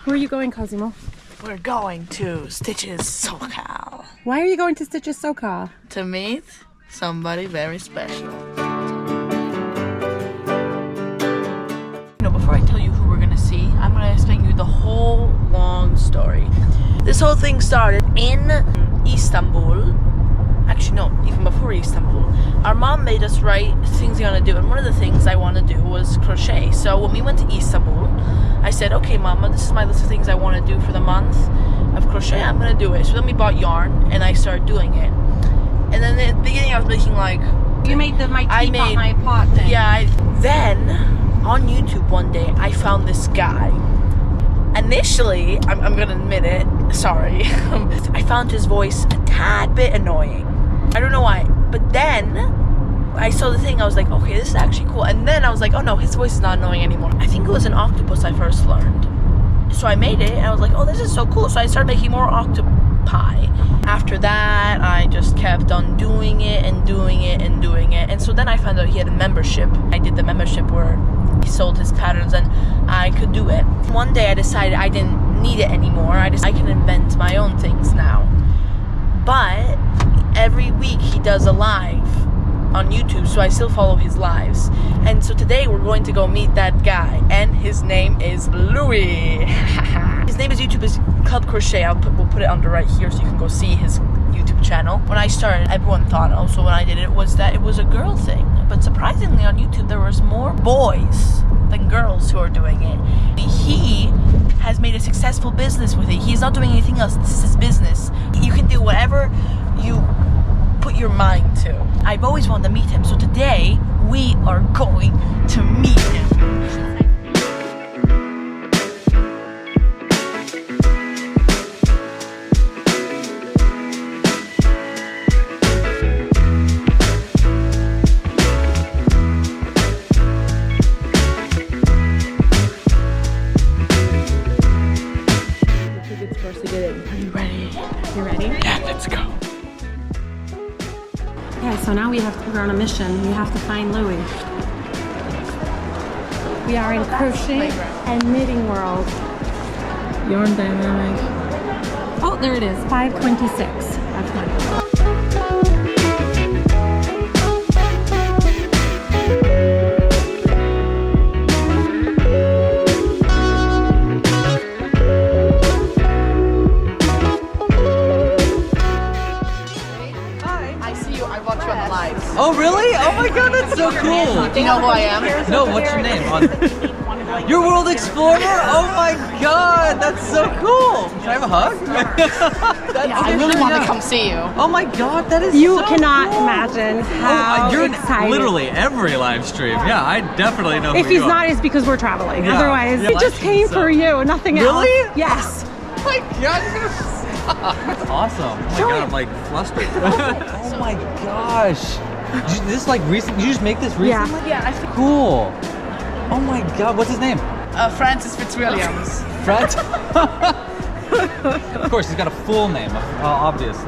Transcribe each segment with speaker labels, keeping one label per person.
Speaker 1: Where are you going, Cosimo?
Speaker 2: We're going to Stitches SoCal.
Speaker 1: Why are you going to Stitches SoCal?
Speaker 2: To meet somebody very special. Before I tell you who we're gonna see, I'm gonna explain you the whole long story. This whole thing started in Istanbul. Actually, no, even before Istanbul. Our mom made us write things we want to do, and one of the things I want to do was crochet. So when we went to Istanbul, I said, okay, Mama, this is my list of things I want to do for the month of crochet. I'm going to do it. So then we bought yarn, and I started doing it. And then at the beginning, I was making like...
Speaker 1: You made the my pot thing.
Speaker 2: Yeah. Then, on YouTube one day, I found this guy. Initially, I'm going to admit it, sorry, I found his voice a tad bit annoying. I don't know why, but then I saw the thing, I was like, okay, this is actually cool. And then I was like, oh no, his voice is not annoying anymore. I think it was an octopus I first learned. So I made it, and I was like, oh, this is so cool. So I started making more octopi. After that, I just kept on doing it and doing it and doing it. And so then I found out he had a membership. I did the membership where he sold his patterns and I could do it. One day I decided I didn't need it anymore. I can invent my own things now. But every week he does a live on YouTube, so I still follow his lives. And so today we're going to go meet that guy, and his name is Louie. His name is YouTube is Club Crochet. We'll put it under right here so you can go see his YouTube channel. When I started, everyone thought also when I did it was that it was a girl thing, but surprisingly on YouTube there was more boys than girls who are doing it. He has made a successful business with it. He's not doing anything else. This is his business. You can do whatever you put your mind to. I've always wanted to meet him, so today we are going to meet him. Are you ready?
Speaker 1: You ready?
Speaker 2: Yeah, let's go.
Speaker 1: Yeah, so now we're on a mission. We have to find Louie. We are in crochet and knitting world.
Speaker 2: Yarn dynamic.
Speaker 1: Oh, there it is, 526. That's mine.
Speaker 3: Oh really? Oh my god, that's so cool!
Speaker 2: Do you know who I am?
Speaker 3: No, what's your name? You're World Explorer? Oh my god, that's so cool! Can I have a hug?
Speaker 2: I really want to come see you.
Speaker 3: Oh my god, that is
Speaker 1: You
Speaker 3: so
Speaker 1: cannot
Speaker 3: cool.
Speaker 1: imagine how
Speaker 3: You're
Speaker 1: excited.
Speaker 3: in literally every live stream. Yeah, I definitely know
Speaker 1: If
Speaker 3: who you
Speaker 1: he's not,
Speaker 3: are.
Speaker 1: it's because we're traveling.
Speaker 3: Yeah.
Speaker 1: Otherwise,
Speaker 3: Yeah,
Speaker 1: it just
Speaker 3: live
Speaker 1: came
Speaker 3: stream,
Speaker 1: for you, nothing else.
Speaker 3: Really?
Speaker 1: Yes.
Speaker 3: Oh my god, you're gonna stop. That's awesome. Oh my god, I'm like flustered. Oh my gosh. This like recent? You just make this recently?
Speaker 2: Yeah, I think
Speaker 3: Cool. Oh my god, what's his name?
Speaker 2: Francis Fitzwilliams.
Speaker 3: Fred? Of course, he's got a full name, obviously.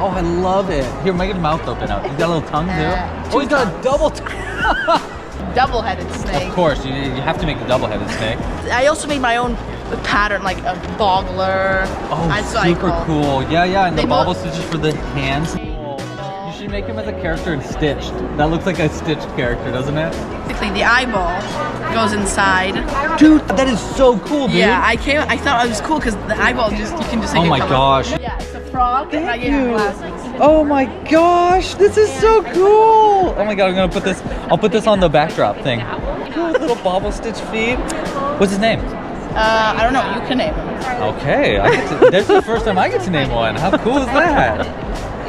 Speaker 3: Oh, I love it. Here, make his mouth open up. He's got a little tongue too. Oh, he's got a double tongue.
Speaker 2: Double-headed snake.
Speaker 3: Of course, you have to make the double-headed snake.
Speaker 2: I also made my own pattern, like a boggler.
Speaker 3: Oh, super cool. Yeah, and the
Speaker 2: They
Speaker 3: bobble
Speaker 2: both-
Speaker 3: stitches for the hands. You should make him as a character in Stitched. That looks like a Stitched character, doesn't it?
Speaker 2: Basically, the eyeball goes inside.
Speaker 3: Dude, that is so cool, dude.
Speaker 2: Yeah, I thought it was cool because the eyeball you can just take
Speaker 3: Oh
Speaker 2: it
Speaker 3: my
Speaker 2: come
Speaker 3: gosh.
Speaker 2: Up. Yeah, it's a frog, and I gave him glasses.
Speaker 3: Oh my gosh, this is so cool! Oh my god, I'll put this on the backdrop thing. Cool little bobble stitch feet. What's his name?
Speaker 2: I don't know, you can name him.
Speaker 3: Okay, this is the first time I get to name one. How cool is that?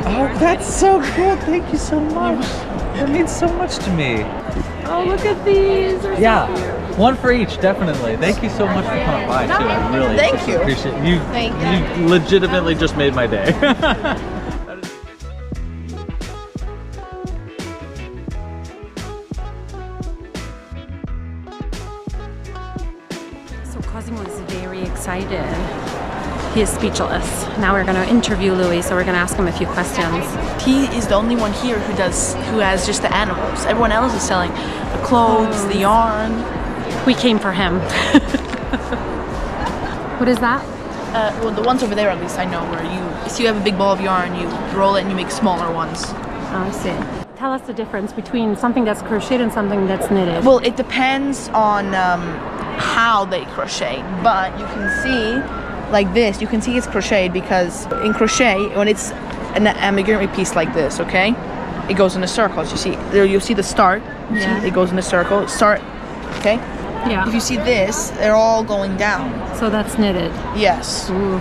Speaker 3: Oh, that's so cool. Thank you so much. That means so much to me.
Speaker 1: Oh, look at these. They're so
Speaker 3: Yeah,
Speaker 1: cute.
Speaker 3: one for each, definitely. Thank you so much for coming by, too. I really
Speaker 2: Thank you.
Speaker 3: appreciate it. You
Speaker 2: Thank you.
Speaker 3: You legitimately just made my day.
Speaker 1: So Cosimo is very excited. He is speechless. Now we're going to interview Louie, so we're going to ask him a few questions.
Speaker 2: He is the only one here who has just the animals. Everyone else is selling the clothes, the yarn.
Speaker 1: We came for him. What is that?
Speaker 2: Well, the ones over there, at least I know, where you have a big ball of yarn, you roll it and you make smaller ones.
Speaker 1: Oh, I see. Tell us the difference between something that's crocheted and something that's knitted.
Speaker 2: Well, it depends on how they crochet, but you can see, like this, you can see it's crocheted because in crochet, when it's an amigurumi piece like this, okay, it goes in a circle. As you see there, you'll see the start.
Speaker 1: Yeah.
Speaker 2: See, it goes in a circle. Start, okay.
Speaker 1: Yeah.
Speaker 2: If you see this, they're all going down.
Speaker 1: So that's knitted.
Speaker 2: Yes.
Speaker 1: Ooh.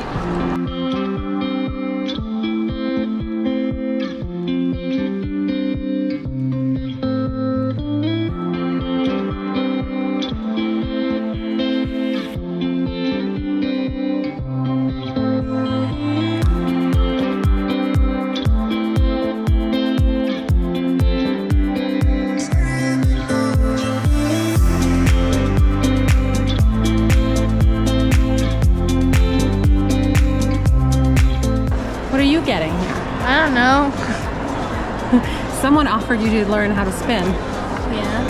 Speaker 1: What are you getting here?
Speaker 2: I don't know.
Speaker 1: Someone offered you to learn how to spin.
Speaker 2: Yeah.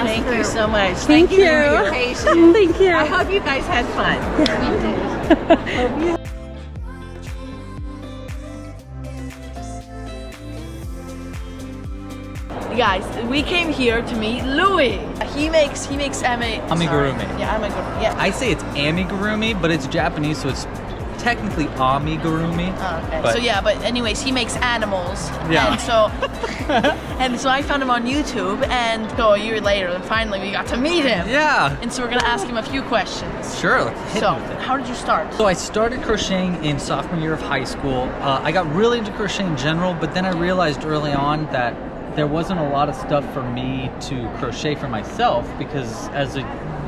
Speaker 2: Thank you so much.
Speaker 1: Thank you.
Speaker 2: For your patience.
Speaker 1: Thank you.
Speaker 2: I hope you guys had fun. Guys, we came here to meet Louie. He makes
Speaker 3: Amigurumi.
Speaker 2: Yeah, amigurumi. Yeah.
Speaker 3: I say it's amigurumi, but it's Japanese, so it's technically amigurumi.
Speaker 2: Oh, okay.
Speaker 3: But
Speaker 2: So yeah, but anyways, he makes animals.
Speaker 3: Yeah.
Speaker 2: And so I found him on YouTube, and so a year later, and finally we got to meet him.
Speaker 3: yeah,
Speaker 2: And so we're gonna ask him a few questions.
Speaker 3: sure. Let's hit
Speaker 2: So,
Speaker 3: me with it.
Speaker 2: how did you start?
Speaker 3: So I started crocheting in sophomore year of high school. I got really into crochet in general, but then I realized early on that there wasn't a lot of stuff for me to crochet for myself because as a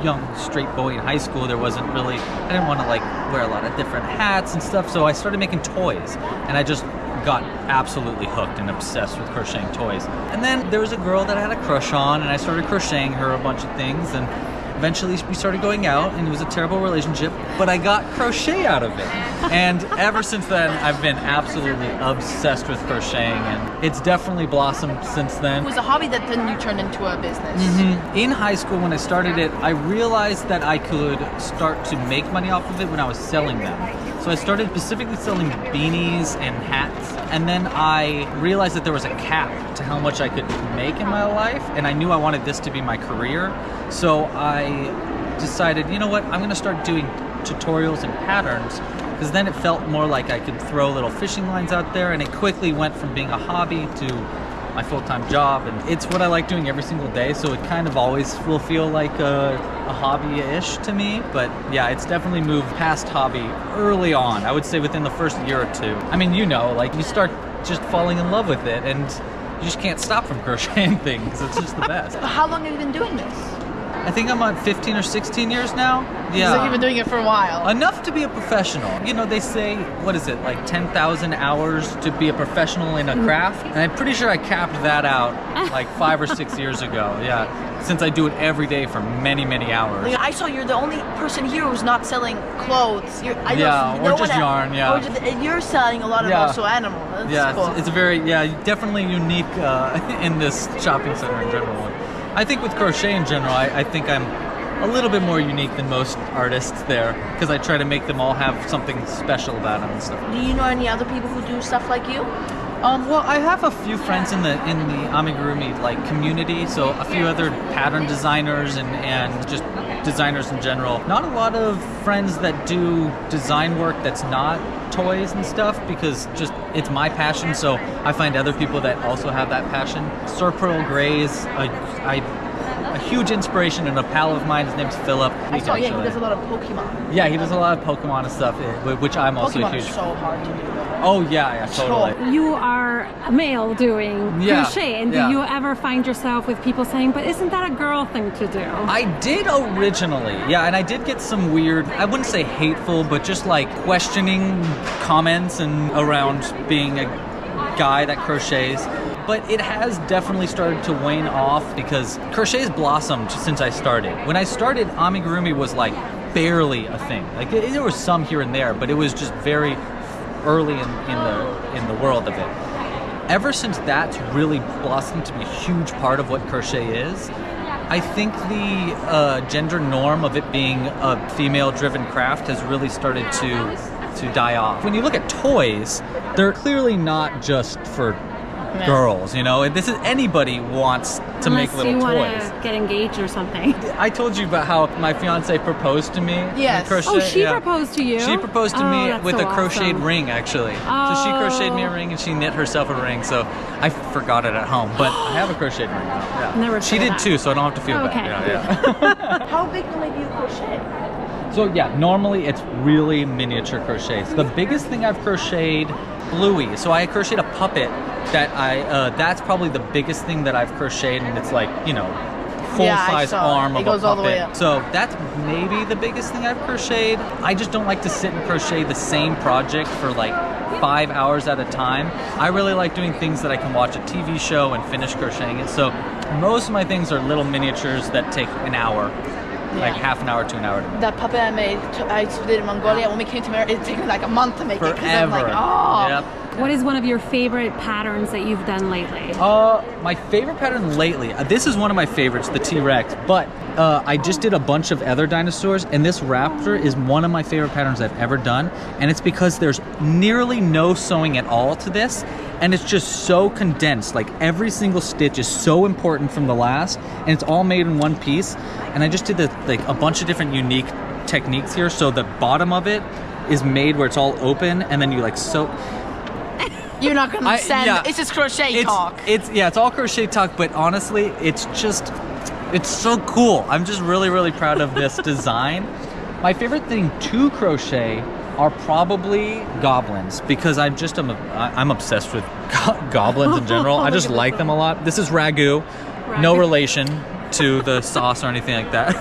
Speaker 3: young straight boy in high school, there wasn't really, I didn't want to like wear a lot of different hats and stuff, so I started making toys, and I just got absolutely hooked and obsessed with crocheting toys. And then there was a girl that I had a crush on, and I started crocheting her a bunch of things, and eventually we started going out, and it was a terrible relationship, but I got crochet out of it. And ever since then, I've been absolutely obsessed with crocheting, and it's definitely blossomed since then.
Speaker 2: It was a hobby that then you turned into a business.
Speaker 3: In high school, when I started it, I realized that I could start to make money off of it when I was selling them. So I started specifically selling beanies and hats, and then I realized that there was a cap to how much I could make in my life, and I knew I wanted this to be my career. So I decided, you know what, I'm gonna start doing tutorials and patterns, because then it felt more like I could throw little fishing lines out there, and it quickly went from being a hobby to my full-time job, and it's what I like doing every single day, so it kind of always will feel like a hobby-ish to me. But yeah, it's definitely moved past hobby early on. I would say within the first year or two. I mean, you know, like you start just falling in love with it, and you just can't stop from crocheting things. It's just the best.
Speaker 2: But how long have you been doing this?
Speaker 3: I think I'm on 15 or 16 years now. Yeah.
Speaker 2: It's like you've been doing it for a while.
Speaker 3: Enough to be a professional. You know, they say, what is it, like 10,000 hours to be a professional in a craft? And I'm pretty sure I capped that out like 5 or 6 years ago. Yeah, since I do it every day for many, many hours.
Speaker 2: Like, I saw you're the only person here who's not selling clothes.
Speaker 3: Yeah, or just yarn, yeah.
Speaker 2: You're selling a lot of
Speaker 3: Yeah.
Speaker 2: also animals. That's
Speaker 3: Yeah,
Speaker 2: cool.
Speaker 3: it's very, definitely unique in this shopping center in general. I think with crochet in general, I think I'm a little bit more unique than most artists there, because I try to make them all have something special about them and stuff.
Speaker 2: Do you know any other people who do stuff like you?
Speaker 3: Well, I have a few friends in the amigurumi like community, so a few other pattern designers and just designers in general. Not a lot of friends that do design work that's not toys and stuff, because just it's my passion, so I find other people that also have that passion. Sur Pearl Grey is a huge inspiration and a pal of mine. His name's Philip.
Speaker 2: I saw, yeah, he does a lot of Pokemon.
Speaker 3: Yeah, he does a lot of Pokemon and stuff, which I'm also
Speaker 2: Pokemon
Speaker 3: huge.
Speaker 2: is so hard to do.
Speaker 3: Oh yeah, totally.
Speaker 1: You are a male doing
Speaker 3: Yeah,
Speaker 1: crochet, and
Speaker 3: yeah.
Speaker 1: do you ever find yourself with people saying, but isn't that a girl thing to do?
Speaker 3: I did originally, yeah, and I did get some weird, I wouldn't say hateful, but just like questioning comments and around being a guy that crochets. But it has definitely started to wane off because crochet's blossomed since I started. When I started, amigurumi was like barely a thing. Like there was some here and there, but it was just very early in the world of it. Ever since that's really blossomed to be a huge part of what crochet is, I think the gender norm of it being a female-driven craft has really started to die off. When you look at toys, they're clearly not just for girls, you know. This is anybody wants to make little
Speaker 1: you
Speaker 3: toys.
Speaker 1: want to get engaged or something.
Speaker 3: I told you about how my fiance proposed to me.
Speaker 2: Yes.
Speaker 3: Crochet.
Speaker 1: Oh, she proposed to you?
Speaker 3: She proposed to me
Speaker 1: that's
Speaker 3: with
Speaker 1: so
Speaker 3: a crocheted
Speaker 1: awesome.
Speaker 3: ring, actually. So she crocheted me a ring and she knit herself a ring. So I forgot it at home, but I have a crocheted ring now. Yeah.
Speaker 1: Never
Speaker 3: She
Speaker 1: saw
Speaker 3: did
Speaker 1: that.
Speaker 3: too, so I don't have to feel
Speaker 1: Okay.
Speaker 3: bad. Yeah.
Speaker 2: How big do you crochet?
Speaker 3: So yeah, normally it's really miniature crochets. The biggest thing I've crocheted, LOUIE. So I crocheted a puppet that that's probably the biggest thing that I've crocheted, and it's like, you know, full-size arm of a puppet. It goes all the way up. So that's maybe the biggest thing I've crocheted. I just don't like to sit and crochet the same project for like 5 hours at a time. I really like doing things that I can watch a TV show and finish crocheting it. So most of my things are little miniatures that take an hour. Like half an hour to an hour to make.
Speaker 2: That puppet I made, I did in Mongolia. When we came to America, it took me like a month to make it. 'Cause I'm
Speaker 3: Forever.
Speaker 2: like, oh.
Speaker 3: Yep.
Speaker 1: What is one of your favorite patterns that you've done lately?
Speaker 3: My favorite pattern lately, this is one of my favorites, the T-Rex, but I just did a bunch of other dinosaurs, and this raptor is one of my favorite patterns I've ever done, and it's because there's nearly no sewing at all to this, and it's just so condensed. Like every single stitch is so important from the last, and it's all made in one piece, and I just did a bunch of different unique techniques here. So the bottom of it is made where it's all open, and then you like sew.
Speaker 2: You're not gonna send.
Speaker 3: Yeah.
Speaker 2: It's just crochet talk.
Speaker 3: It's all crochet talk, but honestly, it's so cool. I'm just really, really proud of this design. My favorite thing to crochet are probably goblins, because I'm obsessed with goblins in general. I just like them a lot. This is Ragu, no relation to the sauce or anything like that.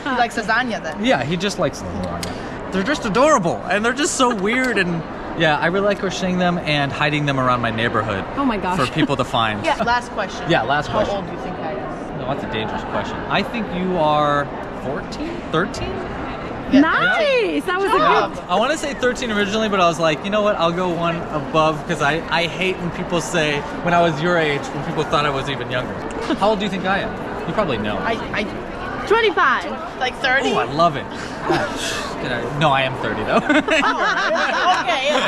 Speaker 2: He likes lasagna then.
Speaker 3: Yeah, he just likes lasagna. They're just adorable, and they're just so weird, and yeah, I really like crocheting them and hiding them around my neighborhood.
Speaker 1: Oh my gosh.
Speaker 3: For people to find.
Speaker 2: Yeah, last question.
Speaker 3: Yeah, last question.
Speaker 2: How old do you think I am?
Speaker 3: No, that's a dangerous question. I think you are 14, 13?
Speaker 1: Nice! That was a good...
Speaker 3: I want to say 13 originally, but I was like, you know what? I'll go one above, because I hate when people say, when I was your age, when people thought I was even younger. How old do you think I am? You probably know.
Speaker 2: 25. Like 30?
Speaker 3: Oh, I love it. No, I am 30 though.
Speaker 2: Okay.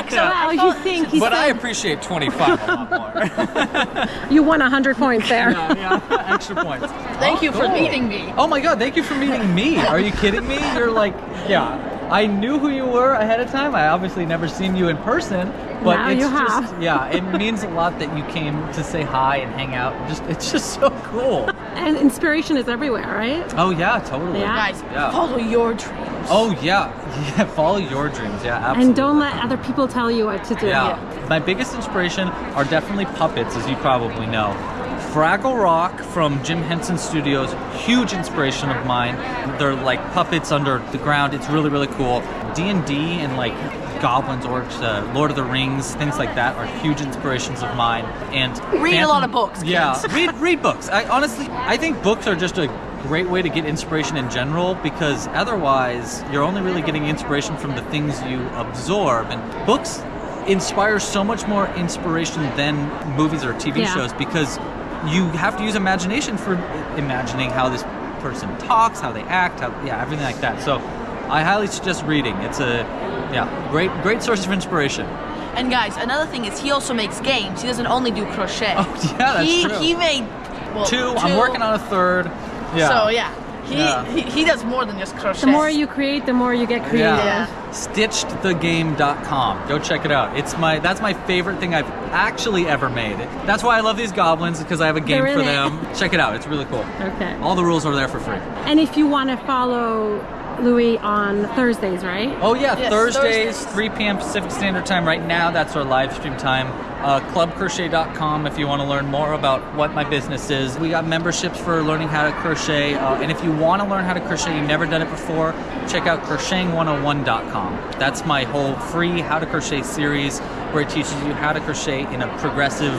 Speaker 1: So wow, you think he
Speaker 3: But I
Speaker 1: said
Speaker 3: appreciate 25 a lot more.
Speaker 1: you won 100 points there.
Speaker 3: Yeah, extra points.
Speaker 2: Thank you for
Speaker 3: Cool.
Speaker 2: meeting me.
Speaker 3: Oh my god, thank you for meeting me. Are you kidding me? You're like, yeah. I knew who you were ahead of time. I obviously never seen you in person, but
Speaker 1: Now
Speaker 3: it's
Speaker 1: you
Speaker 3: just
Speaker 1: have.
Speaker 3: yeah, it means a lot that you came to say hi and hang out. It's just so cool.
Speaker 1: And inspiration is everywhere, right?
Speaker 3: Oh yeah, totally.
Speaker 1: Yeah.
Speaker 2: Guys,
Speaker 3: Yeah.
Speaker 2: follow your dreams.
Speaker 3: Oh yeah. Yeah, follow your dreams. Yeah, absolutely.
Speaker 1: And don't let other people tell you what to do.
Speaker 3: Yeah. My biggest inspiration are definitely puppets, as you probably know. Fraggle Rock from Jim Henson Studios, huge inspiration of mine. They're like puppets under the ground. It's really, really cool. D&D and like goblins, orcs, Lord of the Rings, things like that are huge inspirations of mine. And
Speaker 2: Read a lot of books, kids.
Speaker 3: Yeah, read books. I think books are just a great way to get inspiration in general, because otherwise you're only really getting inspiration from the things you absorb, and books inspire so much more inspiration than movies or TV shows, because you have to use imagination for imagining how this person talks, how they act, everything like that. So I highly suggest reading. It's a great source of inspiration.
Speaker 2: And guys, another thing is he also makes games. He doesn't only do crochet.
Speaker 3: Oh yeah, that's true.
Speaker 2: He made
Speaker 3: two. I'm working on a third. Yeah.
Speaker 2: So yeah, He does more than just crochet.
Speaker 1: The more you create, the more you get creative.
Speaker 2: Yeah.
Speaker 3: Stitchedthegame.com. Go check it out. That's my favorite thing I've actually ever made. That's why I love these goblins, because I have a game
Speaker 1: They're
Speaker 3: for
Speaker 1: in it.
Speaker 3: them. Check it out. It's really cool.
Speaker 1: Okay.
Speaker 3: All the rules are there for free.
Speaker 1: And if you want to follow Louie on Thursdays, right?
Speaker 3: Oh yeah,
Speaker 2: Yes,
Speaker 3: Thursdays,
Speaker 2: Thursdays.
Speaker 3: 3 p.m. Pacific Standard Time. Right now, that's our live stream time. Clubcrochet.com if you want to learn more about what my business is. We got memberships for learning how to crochet. And if you want to learn how to crochet, you've never done it before, check out crocheting101.com. That's my whole free How to Crochet series, where it teaches you how to crochet in a progressive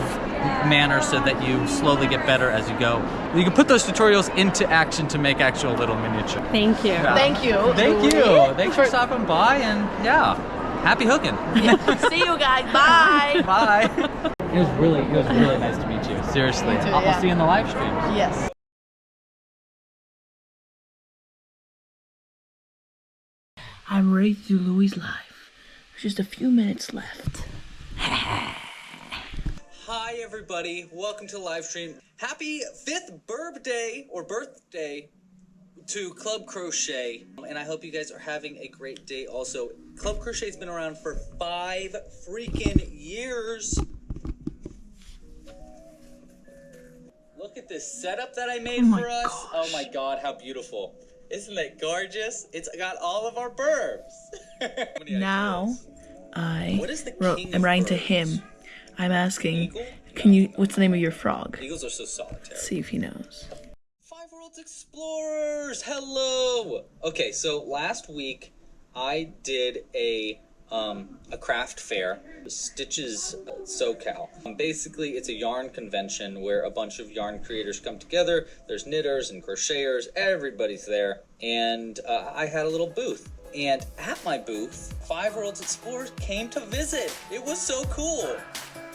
Speaker 3: manner so that you slowly get better as you go. You can put those tutorials into action to make actual little miniature.
Speaker 1: Thank you.
Speaker 2: Thank you.
Speaker 3: Thank
Speaker 2: Louie,
Speaker 3: you. Thanks for stopping by, and yeah, happy hooking.
Speaker 2: See you guys. Bye.
Speaker 3: Bye. It was really nice to meet you. Seriously.
Speaker 2: Me too,
Speaker 3: I'll
Speaker 2: yeah.
Speaker 3: see you in the live stream.
Speaker 2: Yes. I'm ready to do Louie's live. There's just a few minutes left.
Speaker 3: Hi everybody, welcome to the live stream. Happy 5th birthday to Club Crochet, and I hope you guys are having a great day also. Club Crochet's been around for 5 freaking years. Look at this setup that I made for us.
Speaker 2: Gosh.
Speaker 3: Oh my god, how beautiful. Isn't that gorgeous? It's got all of our burbs.
Speaker 2: Now,
Speaker 3: What is the king
Speaker 2: I'm
Speaker 3: of
Speaker 2: writing to
Speaker 3: birds?
Speaker 2: him. I'm asking,
Speaker 3: Eagle?
Speaker 2: what's the name of your frog?
Speaker 3: Eagles are so solitary.
Speaker 2: Let's see if he knows.
Speaker 3: 5 Worlds Explorers, hello. Okay, so last week I did a craft fair, Stitches SoCal. Basically, it's a yarn convention where a bunch of yarn creators come together. There's knitters and crocheters, everybody's there, and I had a little booth. And at my booth, 5 Worlds Explorers came to visit. It was so cool.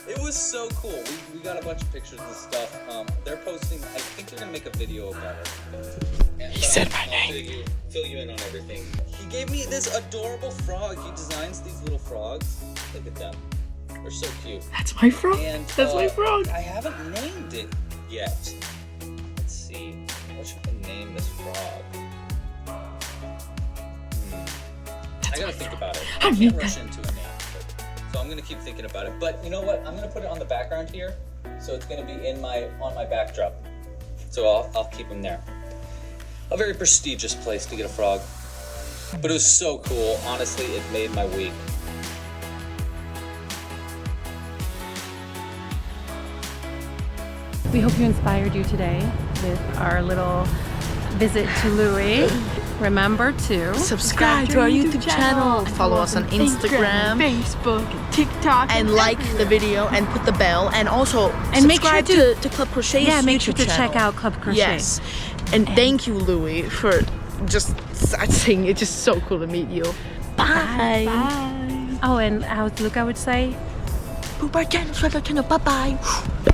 Speaker 3: It was so cool. We got a bunch of pictures and stuff. They're posting, I think they're gonna make a video about it. He
Speaker 2: said my name.
Speaker 3: Fill you in on everything. He gave me this adorable frog. He designs these little frogs. Look at them. They're so cute.
Speaker 2: That's my frog.
Speaker 3: And
Speaker 2: That's my frog.
Speaker 3: I haven't named it yet. Let's see. What should I name this frog? I gotta think about it. I can't rush into a name. So I'm gonna keep thinking about it. But you know what? I'm gonna put it on the background here, so it's gonna be on my backdrop. So I'll keep him there. A very prestigious place to get a frog. But it was so cool. Honestly, it made my week.
Speaker 1: We hope you inspired you today with our little visit to Louie. Remember to
Speaker 2: Subscribe to our YouTube channel. Follow us on Instagram,
Speaker 1: Facebook, TikTok,
Speaker 2: and like the video and put the bell, and also
Speaker 1: And make sure
Speaker 2: subscribe to Club Crochet's
Speaker 1: yeah, make
Speaker 2: YouTube
Speaker 1: sure to
Speaker 2: channel.
Speaker 1: check out Club Crochet.
Speaker 2: Yes, and thank you, Louie, for just saying it's just so cool to meet you. Bye.
Speaker 1: Bye. Oh, and how Luca would say,
Speaker 2: Bye bye. Bye bye.